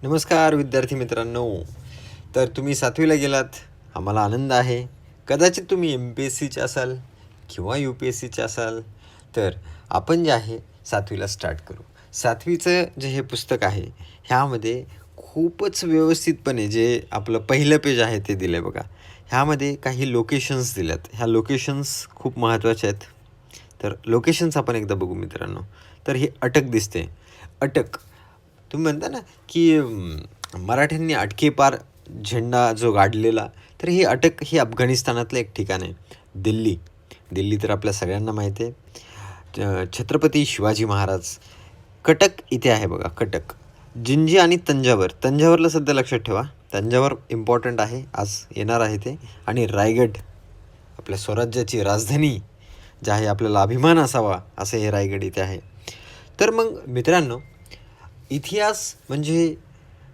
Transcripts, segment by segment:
नमस्कार विद्यार्थी मित्रांनो. तर तुम्ही 7वीला गेलात, आम्हाला आनंद आहे. कदाचित तुम्ही MPSCचे असाल किंवा UPSCचे असाल. तर आपण जे आहे 7वीला स्टार्ट करू. 7वीचं जे हे पुस्तक आहे, ह्यामध्ये खूपच व्यवस्थितपणे जे आपलं पहिलं पेज आहे ते दिलं आहे बघा. ह्यामध्ये काही लोकेशन्स दिल्यात. ह्या लोकेशन्स खूप महत्त्वाच्या आहेत. तर लोकेशन्स आपण एकदा बघू मित्रांनो. तर ही अटक दिसते. अटक तुम्ही म्हणता ना की मराठ्यांनी अटकेपार झेंडा जो गाडलेला, तर ही अटक ही अफगाणिस्तानातलं एक ठिकाण आहे. दिल्ली. दिल्ली तर आपल्या सगळ्यांना माहिती आहे. छत्रपती शिवाजी महाराज. कटक इथे आहे बघा, कटक. जिंजी आणि तंजावर. तंजावरला सध्या लक्षात ठेवा. तंजावर इम्पॉर्टंट आहे, आज येणार आहे ते. आणि रायगड, आपल्या स्वराज्याची राजधानी, जे आहे आपल्याला अभिमान असावा असं हे रायगड इथे आहे. तर मग मित्रांनो, इतिहास म्हणजे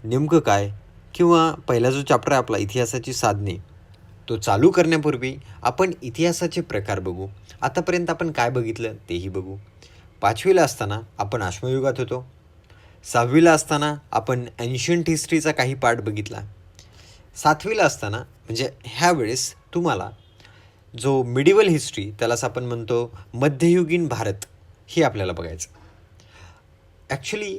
नेमकं काय, किंवा पहिला जो चॅप्टर आहे आपला इतिहासाची साधने, तो चालू करण्यापूर्वी आपण इतिहासाचे प्रकार बघू. आतापर्यंत आपण काय बघितलं तेही बघू. 5वीला असताना आपण अश्मयुगात होतो. 6वीला असताना आपण एन्शियंट हिस्ट्रीचा काही पार्ट बघितला. 7वीला असताना म्हणजे ह्यावेळेस तुम्हाला जो मिडिवल हिस्ट्री, त्यालाच आपण म्हणतो मध्ययुगीन भारत, हे आपल्याला बघायचं. ॲक्च्युली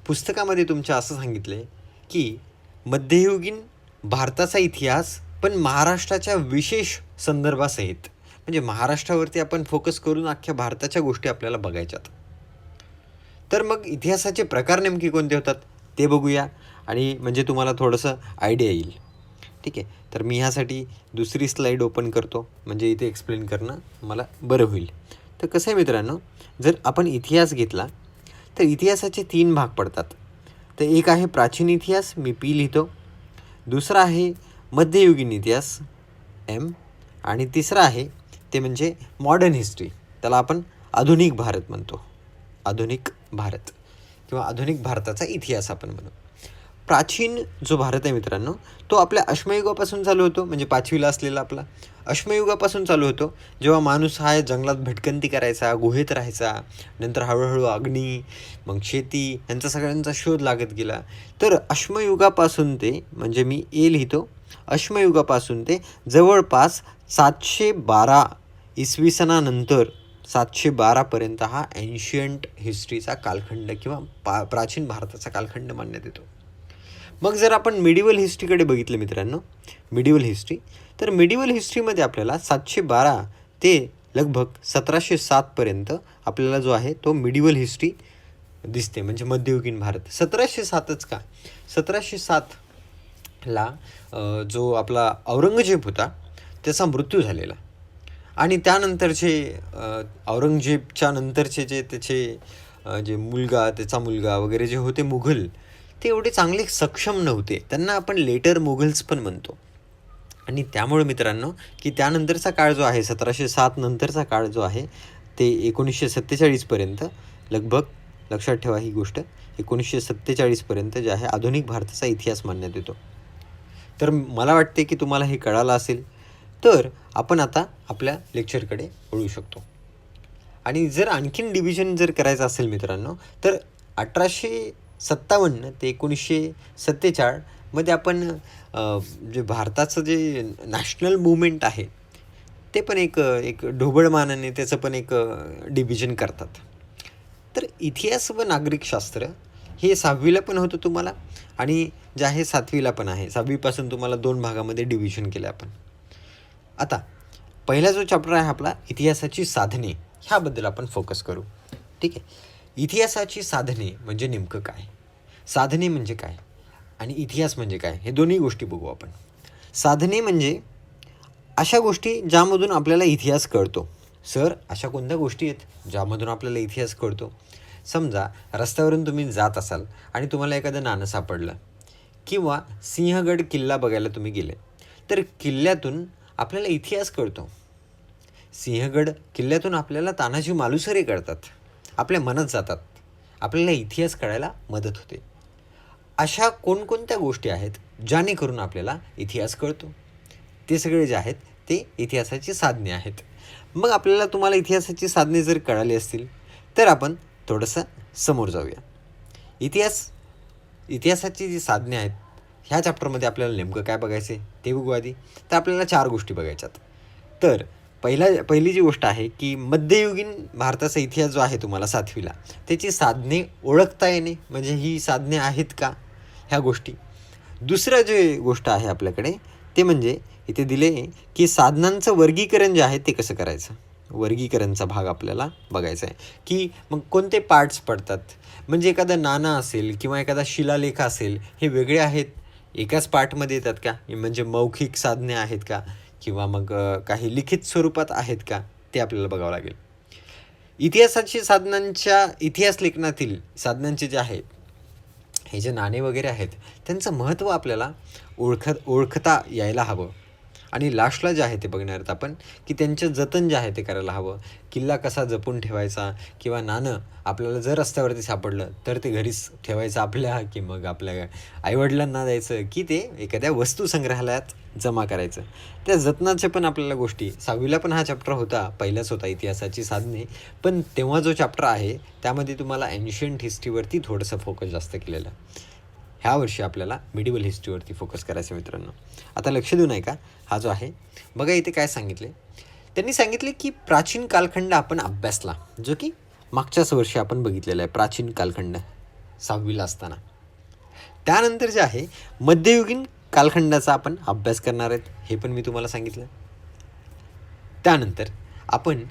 पुस्तकामध्ये तुमच्या असं सांगितलं आहे की मध्ययुगीन भारताचा इतिहास, पण महाराष्ट्राच्या विशेष संदर्भासहित. म्हणजे महाराष्ट्रावरती आपण फोकस करून अख्ख्या भारताच्या गोष्टी आपल्याला बघायच्यात. तर मग इतिहासाचे प्रकार नेमके कोणते होतात ते बघूया, आणि म्हणजे तुम्हाला थोडंसं आयडिया येईल. ठीक आहे. तर मी ह्यासाठी दुसरी स्लाईड ओपन करतो, म्हणजे इथे एक्सप्लेन करणं मला बरं होईल. तर कसं आहे मित्रांनो, जर आपण इतिहास घेतला तर इतिहासाचे 3 भाग पडतात. तर एक आहे प्राचीन इतिहास, मी P लिहितो. दुसरा आहे मध्ययुगीन इतिहास, M. आणि तिसरा आहे ते म्हणजे मॉडर्न हिस्ट्री, त्याला आपण आधुनिक भारत म्हणतो. आधुनिक भारत किंवा आधुनिक भारताचा इतिहास आपण म्हणू. प्राचीन जो भारत आहे मित्रांनो, तो आपल्या अश्मयुगापासून चालू होतो. म्हणजे 5वीला असलेला आपला अश्मयुगापासून चालू होतो, जेव्हा माणूस हा जंगलात भटकंती करायचा, गुहेत राहायचा. नंतर हळूहळू अग्नी, मग शेती, यांचा सगळ्यांचा शोध लागत गेला. तर अश्मयुगापासून ते, म्हणजे मी A लिहितो, अश्मयुगापासून ते जवळपास 712 इसवी सनानंतर 712पर्यंत हा एन्शियंट हिस्ट्रीचा कालखंड किंवा प्राचीन भारताचा कालखंड मानण्यात येतो. मग जर आपण मिडिवल हिस्ट्रीकडे बघितलं मित्रांनो, मिडिवल हिस्ट्री, तर मिडिवल हिस्ट्रीमध्ये आपल्याला 712 ते लगभग 1707पर्यंत आपल्याला जो आहे तो मिडिवल हिस्ट्री दिसते, म्हणजे मध्ययुगीन भारत. 1707च का, 1707ला जो आपला औरंगजेब होता त्याचा मृत्यू झालेला. आणि त्यानंतरचे औरंगजेबच्या नंतरचे जे त्याचे जे त्याचा मुलगा वगैरे जे होते मुघल, ते एवढे चांगले सक्षम नव्हते. त्यांना आपण लेटर मुघल्स पण म्हणतो. आणि त्यामुळे मित्रांनो की त्यानंतरचा काळ जो आहे, 1707 नंतरचा काळ जो आहे, ते 1947पर्यंत लगभग, लक्षात ठेवा ही गोष्ट, 1947पर्यंत जे आहे आधुनिक भारताचा इतिहास मानण्यात येतो. तर मला वाटते की तुम्हाला हे कळालं असेल. तर आपण आता आपल्या लेक्चरकडे वळू शकतो. आणि जर आणखीन डिव्हिजन जर करायचं असेल मित्रांनो, तर 1857 ते 1947 मध्ये आपण जे भारताचं जे नॅशनल मूवमेंट आहे, ते पण एक ढोबळमानाने त्याचं पण एक डिव्हिजन करतात. तर इतिहास व नागरिकशास्त्र हे 6वीला पण होतं तुम्हाला, आणि जे आहे 7वीला पण आहे. 6वीपासून तुम्हाला 2 भागामध्ये डिव्हिजन केलं आपण. आता पहिला जो चॅप्टर आहे आपला इतिहासाची साधने, ह्याबद्दल आपण फोकस करू. ठीक आहे. इतिहासाची साधने म्हणजे नेमकं काय, साधने म्हणजे काय आणि इतिहास म्हणजे काय, हे दोन्ही गोष्टी बघू आपण. साधने म्हणजे अशा गोष्टी ज्यामधून आपल्याला इतिहास कळतो. सर, अशा कोणत्या गोष्टी आहेत ज्यामधून आपल्याला इतिहास कळतो? समजा रस्त्यावरून तुम्ही जात असाल आणि तुम्हाला एखादं नाणं सापडलं, किंवा सिंहगड किल्ला बघायला तुम्ही गेले, तर किल्ल्यातून आपल्याला इतिहास कळतो. सिंहगड किल्ल्यातून आपल्याला तानाजी मालुसरे कळतात, आपल्या मनात जातात, आपल्याला इतिहास कळायला मदत होते. अशा कोणकोणत्या गोष्टी आहेत ज्यानेकरून आपल्याला इतिहास कळतो? ते सगळे जे आहेत ते इतिहासाची साधने आहेत. मग आपल्याला तुम्हाला इतिहासाची साधने जर कळाली असतील तर आपण थोडंसं समोर जाऊया. इतिहास इतिहासाची जी साधने आहेत ह्या चॅप्टरमध्ये आपल्याला नेमकं काय बघायचं आहे ते बघू आधी. तर आपल्याला 4 गोष्टी बघायच्यात. तर पहिली जी गोष्ट आहे की मध्ययुगीन भारताचा इतिहास जो आहे तुम्हाला 7वीला, त्याची साधने ओळखता येणे, म्हणजे ही साधने आहेत का, ह्या गोष्टी. दुसरं जे गोष्ट आहे आपल्याकडे ते म्हणजे इथे दिले की साधनांचं वर्गीकरण जे आहे ते कसं करायचं. वर्गीकरणचा भाग आपल्याला बघायचा आहे की मग कोणते पार्ट्स पडतात. म्हणजे एखादं नाणं असेल किंवा एखादा शिलालेख असेल, हे वेगळे आहेत, एकाच पार्टमध्ये येतात का, म्हणजे मौखिक साधने आहेत का, किंवा मग काही लिखित स्वरूपात आहेत का, ते आपल्याला बघावं लागेल. इतिहासाची साधनांच्या इतिहास लेखनातील साधनांचे जे आहेत, हे जे नाणे वगैरे आहेत त्यांचं महत्त्व आपल्याला ओळखता यायला हवं. आणि लास्टला जे आहे ते बघणार आहेत आपण की त्यांचं जतन जे आहे ते करायला हवं. किल्ला कसा जपून ठेवायचा, किंवा नाणं आपल्याला जर रस्त्यावरती सापडलं तर ते घरीच ठेवायचं आपल्या, की मग आपल्या आईवडिलांना द्यायचं, की ते एखाद्या वस्तू संग्रहालयात जमा करायचं. त्या जतनाचे पण आपल्याला गोष्टी 6वीला पण हा चॅप्टर होता, पहिलाच होता इतिहासाची साधने. पण तेव्हा जो चॅप्टर आहे त्यामध्ये तुम्हाला एन्शियंट हिस्ट्रीवरती थोडंसं फोकस जास्त केलेलं. ह्या वर्षी आपल्याला मिडिवल हिस्ट्रीवरती फोकस करायचं मित्रांनो. आता लक्ष देऊ नाही का, हा जो आहे बघा इथे काय सांगितले. त्यांनी सांगितले की प्राचीन कालखंड आपण अभ्यासला, जो की मागच्याच वर्षी आपण बघितलेला आहे, प्राचीन कालखंड 6वीला असताना. त्यानंतर जे आहे मध्ययुगीन कालखंडाचा आपण अभ्यास करणार आहेत, हे पण मी तुम्हाला सांगितलं. त्यानंतर आपण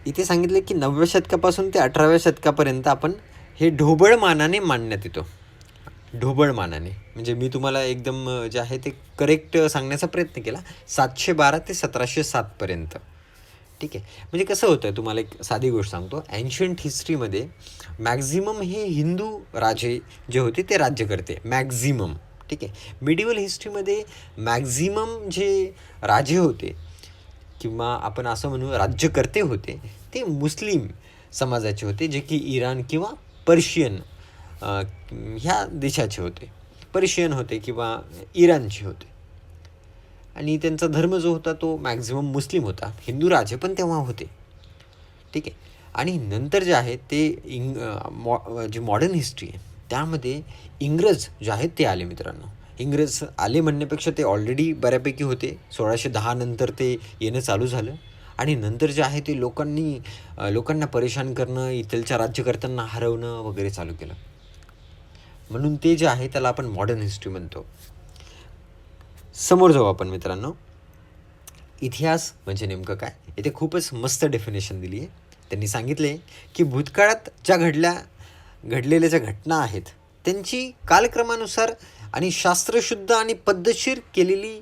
इथे सांगितले की 9व्या शतकापासून ते 18व्या शतकापर्यंत आपण हे ढोबळ मानाने मांडण्यात येतो. ढोबळ मानाने म्हणजे मी तुम्हाला एकदम जे आहे ते करेक्ट सांगण्याचा प्रयत्न केला, 712 ते 1707पर्यंत. ठीक आहे. म्हणजे कसं होतं, तुम्हाला एक साधी गोष्ट सांगतो. एन्शियंट हिस्ट्रीमध्ये मॅक्झिमम हे हिंदू राजे जे होते ते राज्य करते, मॅक्झिमम. ठीक आहे. मिडिवल हिस्ट्रीमध्ये मॅक्झिमम जे राजे होते, किंवा आपण असं म्हणू राज्यकर्ते होते, ते मुस्लिम समाजाचे होते, जे की इराण किंवा पर्शियन ह्या देशाचे होते. पर्शियन होते किंवा इराणचे होते. आणि त्यांचा धर्म जो होता तो मॅक्झिमम मुस्लिम होता. हिंदू राजे पण तेव्हा होते. ठीक आहे. आणि नंतर जे आहे ते जी मॉडर्न हिस्ट्री आहे त्यामध्ये इंग्रज जे आहेत ते आले मित्रांनो. इंग्रज आले म्हणण्यापेक्षा ते ऑलरेडी बऱ्यापैकी होते. 1610 नंतर ते येणं चालू झालं. आणि नंतर जे आहे ते लोकांना परेशान करणं, इथलच्या राज्यकर्त्यांना हरवणं वगैरे चालू केलं. म्हणून ते जे आहे त्याला आपण मॉडर्न हिस्ट्री म्हणतो. समोर जाऊ आपण मित्रांनो. इतिहास म्हणजे नेमकं काय, इथे खूपच मस्त डेफिनेशन दिली आहे. त्यांनी सांगितले की भूतकाळात ज्या घडलेल्या ज्या घटना आहेत त्यांची कालक्रमानुसार आणि शास्त्रशुद्ध आणि पद्धतशीर केलेली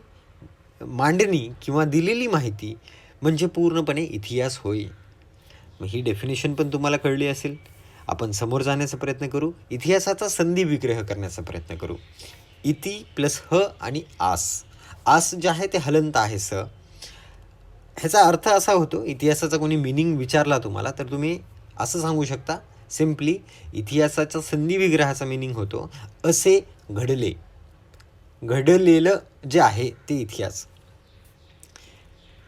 मांडणी किंवा दिलेली माहिती म्हणजे पूर्णपणे इतिहास होय. मग ही डेफिनेशन पण तुम्हाला कळली असेल. आपण समोर जाण्याचा प्रयत्न करू, इतिहासाचा संधी विग्रह करण्याचा प्रयत्न करू. इति प्लस ह आणि आस जे आहे ते हलंत आहे स. ह्याचा अर्थ असा होतो, इतिहासाचा कोणी मिनिंग विचारला तुम्हाला तर तुम्ही असं सांगू शकता सिम्पली, इतिहासाचा संधी विग्रहाचा मिनिंग होतो असे घडलेलं जे आहे ते इतिहास.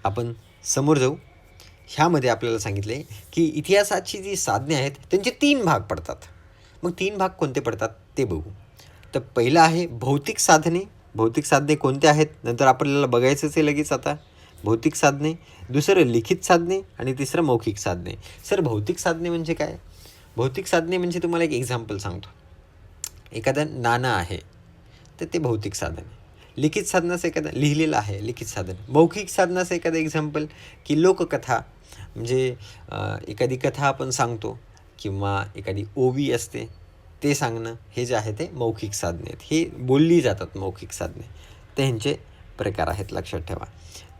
आपण समोर जाऊ. ह्यामध्ये आपल्याला सांगितले की इतिहासाची जी साधने आहेत त्यांचे 3 भाग पडतात. मग 3 भाग कोणते पडतात ते बघू. तर पहिलं आहे भौतिक साधने. भौतिक साधने कोणते आहेत नंतर आपल्याला बघायचंच आहे लगेच आता. भौतिक साधने, दुसरं लिखित साधने आणि तिसरं मौखिक साधने. सर भौतिक साधने म्हणजे काय? भौतिक साधने म्हणजे तुम्हाला एक एक्झाम्पल सांगतो. एखादं नाणं आहे तर ते भौतिक साधन आहे. लिखित साधनाचं एखादं लिहिलेलं आहे लिखित साधन. मौखिक साधनाचं एखादं एक्झाम्पल की लोककथा, म्हणजे एखादी कथा आपण सांगतो किंवा एखादी ओवी असते ते सांगणं, हे जे आहे ते मौखिक साधने आहेत. हे बोलली जातात मौखिक साधने. ते ह्यांचे प्रकार आहेत, लक्षात ठेवा.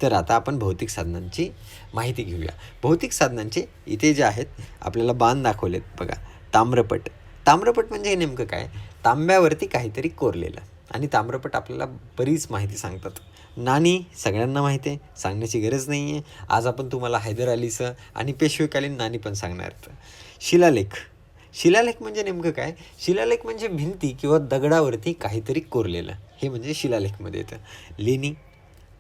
तर आता आपण भौतिक साधनांची माहिती घेऊया. भौतिक साधनांचे इथे जे आहेत आपल्याला बाण दाखवलेत बघा. ताम्रपट. ताम्रपट म्हणजे नेमकं काय, तांब्यावरती काहीतरी कोरलेलं. आणि ताम्रपट आपल्याला बरीच माहिती सांगतात. नाणी सगळ्यांना माहिती आहे, सांगण्याची गरज नाही आहे. आज आपण तुम्हाला हैदर अलीचं आणि पेशवेकालीन नाणी पण सांगणार आहेत. शिलालेख. शिलालेख म्हणजे नेमकं काय, शिलालेख म्हणजे भिंती किंवा दगडावरती काहीतरी कोरलेलं, हे म्हणजे शिलालेखमध्ये येतं. लेणी,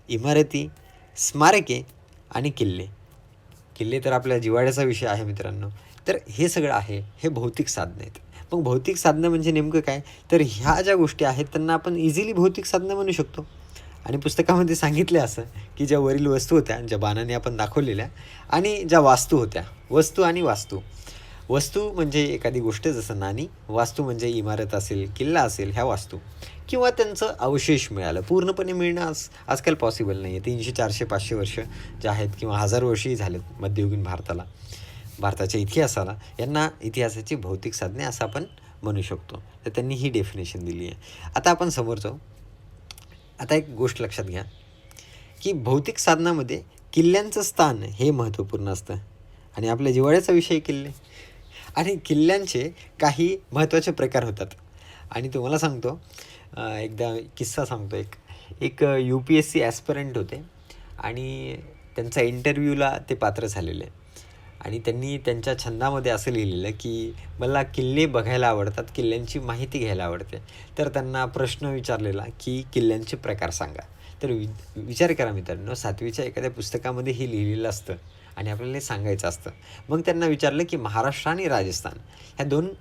इमारती, स्मारके आणि किल्ले. किल्ले तर आपल्या जिव्हाळ्याचा विषय आहे मित्रांनो. तर हे सगळं आहे, हे भौतिक साधने आहेत. मग भौतिक साधनं म्हणजे नेमकं काय? तर ह्या ज्या गोष्टी आहेत त्यांना आपण इझिली भौतिक साधनं म्हणू शकतो. आणि पुस्तकामध्ये सांगितलं असं, की ज्या वरील वस्तू होत्या, ज्या बाणाने आपण दाखवलेल्या आणि ज्या वास्तू होत्या, वस्तू आणि वास्तू. वस्तू म्हणजे एखादी गोष्ट जसं नाणी, वास्तू म्हणजे इमारत असेल, किल्ला असेल, ह्या वास्तू किंवा त्यांचं अवशेष मिळालं. पूर्णपणे मिळणं आजकाल पॉसिबल नाही आहे. 300, 400, 500 वर्ष जे आहेत किंवा 1000 वर्षही झालेत मध्ययुगीन भारताच्या इतिहासाला, यांना इतिहासाची भौतिक साधने असं आपण म्हणू शकतो. तर त्यांनी ही डेफिनेशन दिली आहे. आता आपण समोर जाऊ. आता एक गोष्ट लक्षात घ्या, की भौतिक साधनामध्ये किल्ल्यांचं स्थान हे महत्त्वपूर्ण असतं आणि आपल्या जिव्हाळ्याचा विषय किल्ले आणि किल्ल्यांचे काही महत्त्वाचे प्रकार होतात. आणि तुम्हाला सांगतो, एकदा किस्सा सांगतो. एक UPSC ॲस्पिरंट होते आणि त्यांचा इंटरव्ह्यूला ते पात्र झालेले आणि त्यांनी त्यांच्या छंदामध्ये असं लिहिलेलं, की मला किल्ले बघायला आवडतात, किल्ल्यांची माहिती घ्यायला आवडते. तर त्यांना प्रश्न विचारलेला, की किल्ल्यांचे प्रकार सांगा. तर विचार करा मित्रांनो, 7वीच्या एखाद्या पुस्तकामध्ये हे लिहिलेलं असतं आणि आपल्याला हे सांगायचं असतं. मग त्यांना विचारलं, की महाराष्ट्र आणि राजस्थान ह्या 2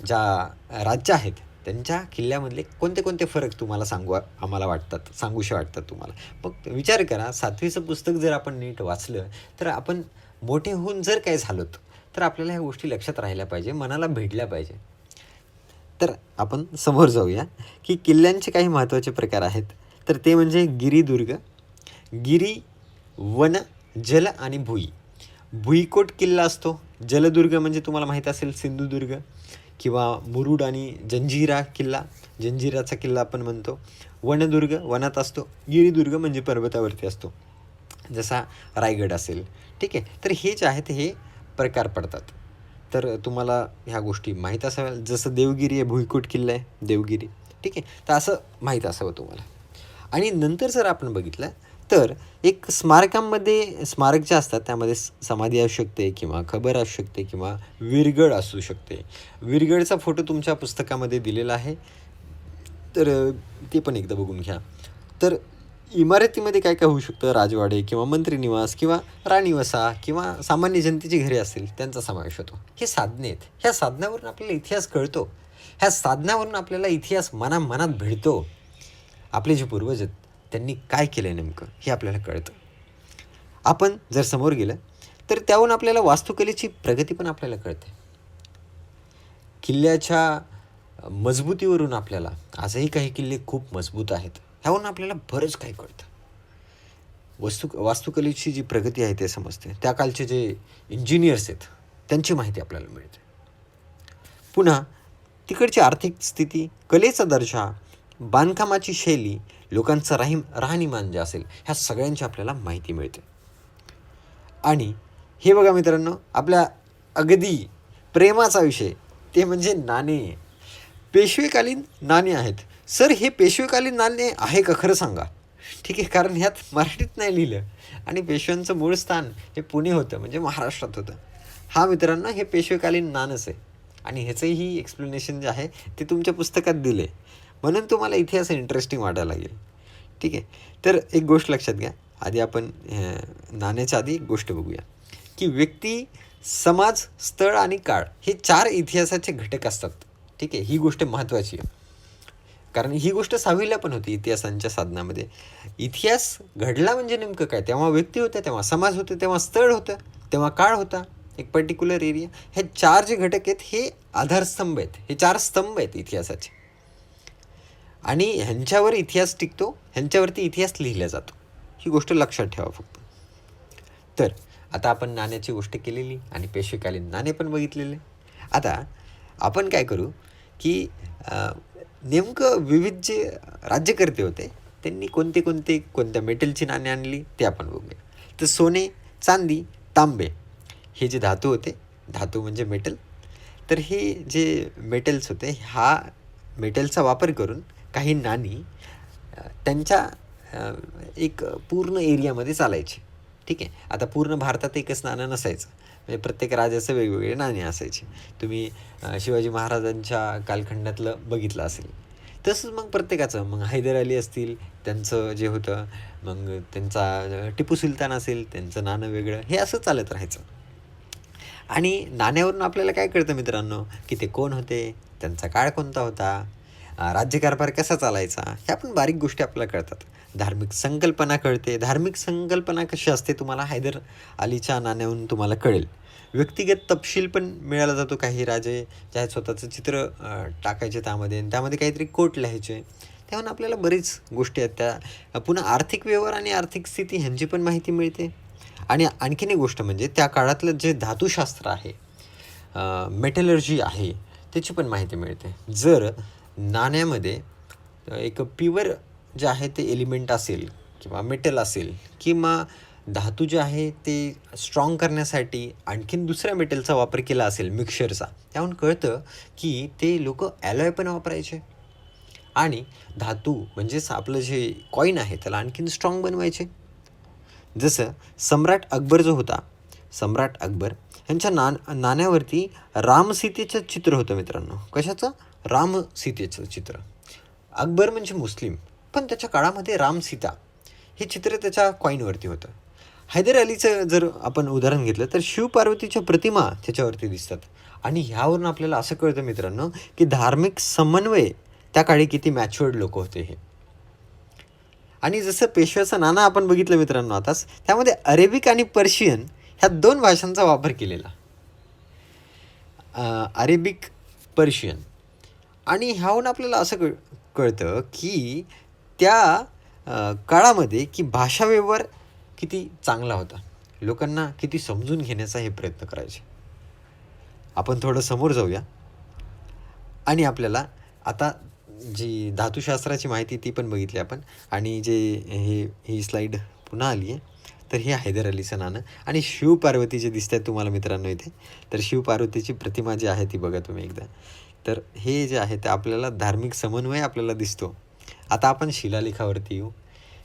ज्या राज्य आहेत त्यांच्या किल्ल्यामधले कोणते कोणते फरक तुम्हाला आम्हाला सांगूशे वाटतात तुम्हाला. मग विचार करा, 7वीचं पुस्तक जर आपण नीट वाचलं तर आपण मोठे होऊन जर काही झालोत तर आपल्याला ह्या गोष्टी लक्षात राहिल्या पाहिजे, मनाला भिडल्या पाहिजे. तर आपण समोर जाऊया, की किल्ल्यांचे काही महत्त्वाचे प्रकार आहेत. तर ते म्हणजे गिरिदुर्ग, गिरी, वन, जल आणि भुई. भुईकोट किल्ला असतो. जलदुर्ग म्हणजे तुम्हाला माहीत असेल सिंधुदुर्ग किंवा मुरुड आणि जंजिरा किल्ला, जंजिराचा किल्ला आपण म्हणतो. वनदुर्ग वनात असतो. गिरिदुर्ग म्हणजे पर्वतावरती असतो, जसा रायगड असेल. ठीक आहे. तर हे जे आहेत हे प्रकार पडतात. तर तुम्हाला ह्या गोष्टी माहीत असाव्या. जसं देवगिरी आहे, भुईकोट किल्ला आहे देवगिरी. ठीक आहे. तर असं माहीत असावं तुम्हाला. आणि नंतर जर आपण बघितलं तर एक स्मारकांमध्ये स्मारक जे असतात त्यामध्ये समाधी असू शकते किंवा खबर असू शकते किंवा विरगळ असू शकते. विरगळचा फोटो तुमच्या पुस्तकामध्ये दिलेला आहे, तर ते पण एकदा बघून घ्या. तर इमारतीमध्ये काय काय होऊ शकतं, राजवाडे किंवा मंत्री निवास किंवा राणीवसा किंवा सामान्य जनतेची घरे असतील त्यांचा समावेश होतो. हे साधने आहेत. ह्या साधनावरून आपल्याला इतिहास कळतो. ह्या साधनावरून आपल्याला इतिहास मनात भिडतो. आपले जे पूर्वज आहेत त्यांनी काय केलं आहे नेमकं हे आपल्याला कळतं. आपण जर समोर गेलं तर त्याहून आपल्याला वास्तुकलेची प्रगती पण आपल्याला कळते. किल्ल्याच्या मजबूतीवरून आपल्याला आजही काही किल्ले खूप मजबूत आहेत, ह्यावरून आपल्याला बरंच काही कळतं. वास्तुकलेची जी प्रगती आहे ते समजते. त्या कालचे जे इंजिनियर्स आहेत त्यांची माहिती आपल्याला मिळते. पुन्हा तिकडची आर्थिक स्थिती, कलेचा दर्जा, बांधकामाची शैली, लोकांचं राहणीमान जे असेल, ह्या सगळ्यांची आपल्याला माहिती मिळते. आणि हे बघा मित्रांनो, आपल्या अगदी प्रेमाचा विषय ते म्हणजे नाणे. पेशवेकालीन नाणे आहेत. सर हे पेशवेकालीन नाणे आहे का, खरं सांगा. ठीक आहे, कारण ह्यात मराठीत नाही लिहिलं आणि पेशव्यांचं मूळ स्थान हे पुणे होतं, म्हणजे महाराष्ट्रात होतं. हा मित्रांनो, हे पेशवेकालीन नाणंच आहे आणि ह्याचंही एक्सप्लेनेशन जे आहे ते तुमच्या पुस्तकात दिले, म्हणून तुम्हाला इतिहास इंटरेस्टिंग वाटायला लागेल. ठीक आहे. तर एक गोष्ट लक्षात घ्या. आधी आपण नाण्याच्या आधी एक गोष्ट बघूया, की व्यक्ती, समाज, स्थळ आणि काळ हे 4 इतिहासाचे घटक असतात. ठीक आहे. ही गोष्ट महत्त्वाची आहे, कारण ही गोष्ट 6वीला पण होती इतिहासांच्या साधनामध्ये. इतिहास घडला म्हणजे नेमकं काय, तेव्हा व्यक्ती होत्या, तेव्हा समाज होते, तेव्हा स्थळ होतं, तेव्हा काळ होता, एक पर्टिक्युलर एरिया. हे 4 जे घटक आहेत हे आधारस्तंभ आहेत. हे 4 स्तंभ आहेत इतिहासाचे आणि ह्यांच्यावर इतिहास टिकतो, ह्यांच्यावरती इतिहास लिहिला जातो. ही गोष्ट लक्षात ठेवा फक्त. तर आता आपण नाण्याची गोष्ट केलेली आणि पेशवेकालीन नाणे पण बघितलेले. आता आपण काय करू, की नेमकं विविध जे राज्यकर्ते होते त्यांनी कोणत्या मेटलची नाणी आणली ते आपण बघूया. तर सोने, चांदी, तांबे हे जे धातू होते, धातू म्हणजे मेटल, तर हे जे मेटल्स होते, हा मेटलचा वापर करून काही नाणी त्यांच्या एक पूर्ण एरियामध्ये चालायची. ठीक आहे. आता पूर्ण भारतात एकच नाणं नसायचं, म्हणजे प्रत्येक राजाचं वेगवेगळे नाणे असायचे. तुम्ही शिवाजी महाराजांच्या कालखंडातलं बघितलं असेल. तसंच मग प्रत्येकाचं, मग हैदर अली असतील त्यांचं जे होतं, मग त्यांचा टिपू सुलतान असेल त्यांचं नाणं वेगळं, हे असं चालत राहायचं. आणि नाण्यावरून आपल्याला काय कळतं मित्रांनो, की ते कोण होते, त्यांचा काळ कोणता होता, राज्यकारभार कसा चालायचा, ह्या पण बारीक गोष्टी आपल्याला कळतात. धार्मिक संकल्पना कळते. धार्मिक संकल्पना कशी असते तुम्हाला हैदर अलीच्या नाण्याहून तुम्हाला कळेल. व्यक्तिगत तपशील पण मिळाला जातो. काही राजे जे आहेत स्वतःचं चित्र टाकायचे त्यामध्ये आणि त्यामध्ये काहीतरी कोट लिहायचे. त्याहून आपल्याला बरीच गोष्टी आहेत त्या. पुन्हा आर्थिक व्यवहार आणि आर्थिक स्थिती ह्यांची पण माहिती मिळते. आणि आणखीन एक गोष्ट म्हणजे त्या काळातलं जे धातुशास्त्र आहे, मेटलर्जी आहे, त्याची पण माहिती मिळते. जर नाण्यामध्ये एक प्युअर जे आहे ते एलिमेंट असेल किंवा मेटल असेल किंवा धातू जे आहे ते स्ट्रॉंग करण्यासाठी आणखीन दुसऱ्या मेटलचा वापर केला असेल मिक्सचरचा, त्याहून कळतं की ते लोक ॲलॉय पण वापरायचे आणि धातू म्हणजेच आपलं जे कॉईन आहे त्याला आणखीन स्ट्रॉंग बनवायचे. जसं सम्राट अकबर जो होता, सम्राट अकबर यांच्या नाण्यावरती रामसीतेचं चित्र होतं मित्रांनो. कशाचं? रामसीतेचं चित्र. अकबर म्हणजे मुस्लिम, पण त्याच्या काळामध्ये रामसीता हे चित्र त्याच्या कॉईनवरती होतं. हैदर अलीचं जर आपण उदाहरण घेतलं तर शिवपार्वतीच्या प्रतिमा त्याच्यावरती दिसतात. आणि ह्यावरून आपल्याला असं कळतं मित्रांनो की धार्मिक समन्वय त्या काळी किती मॅच्युअर्ड लोक होते हे. आणि जसं पेशव्याचं नाणं आपण बघितलं मित्रांनो आताच, त्यामध्ये अरेबिक आणि पर्शियन ह्या 2 भाषांचा वापर केलेला. Arabic, Persian. आणि ह्याहून आपल्याला असं कळतं की त्या काळामध्ये की भाषा व्यवहार किती चांगला होता. लोकांना किती समजून घेण्याचा हे प्रयत्न करायचे. आपण थोडं समोर जाऊया आणि आपल्याला आता जी धातुशास्त्राची माहिती ती पण बघितली आपण. आणि जे ही स्लाईड पुन्हा आली आहे, तर हे हैदर अलीचं नाणं आणि शिवपार्वती जे दिसत आहेत तुम्हाला मित्रांनो इथे, तर शिवपार्वतीची प्रतिमा जी आहे ती बघा तुम्ही एकदा. तर हे जे आहे ते आपल्याला धार्मिक समन्वय आपल्याला दिसतो. आता आपण शिलालेखावरती येऊ.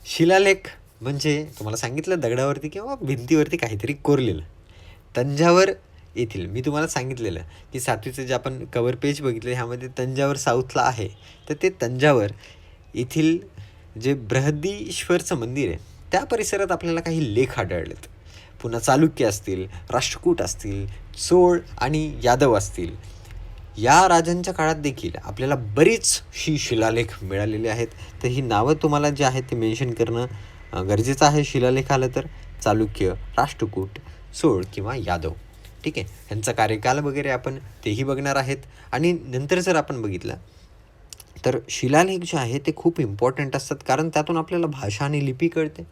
शिलालेख म्हणजे तुम्हाला सांगितलं दगडावरती किंवा भिंतीवरती काहीतरी कोरलेलं. तंजावर येथील मी तुम्हाला सांगितलेलं की 7वीचं जे आपण कवर पेज बघितलं ह्यामध्ये तंजावर साऊथला आहे, तर ते तंजावर येथील जे बृहदीश्वरचं मंदिर आहे त्या परिसरात आपल्याला काही लेख आढळलेत. पुन्हा चालुक्य असतील, राष्ट्रकूट असतील, चोळ आणि यादव असतील, या राजांच्या काळात देखील आपल्याला बरीचशी शिलालेख मिळालेले आहेत. तर ही नावं तुम्हाला जे आहेत ते मेन्शन करणं गरजेचं आहे. शिलालेख आलं तर चालुक्य, राष्ट्रकूट, चोळ किंवा यादव. ठीक आहे, ह्यांचा कार्यकाल वगैरे आपण तेही बघणार आहेत. आणि नंतर जर आपण बघितलं तर शिलालेख जे आहे ते खूप इम्पॉर्टंट असतात, कारण त्यातून आपल्याला भाषा आणि लिपी कळते.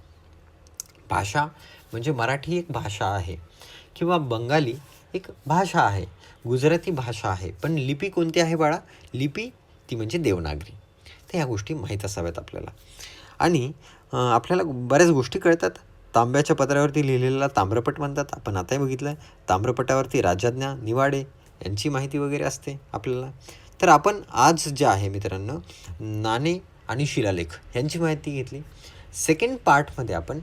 भाषा म्हणजे मराठी एक भाषा आहे किंवा बंगाली एक भाषा आहे, गुजराती भाषा आहे, पण लिपी कोणती आहे बाळा? लिपी ती म्हणजे देवनागरी. तर ह्या गोष्टी माहीत असाव्यात आपल्याला. आणि आपल्याला बऱ्याच गोष्टी कळतात. तांब्याच्या पत्रावरती लिहिलेला ताम्रपट म्हणतात, आपण आताही बघितलं. ताम्रपटावरती राजाज्ञा, निवाडे यांची माहिती वगैरे असते आपल्याला. तर आपण आज जे आहे मित्रांनो नाणे आणि शिलालेख यांची माहिती घेतली. सेकंड पार्टमध्ये आपण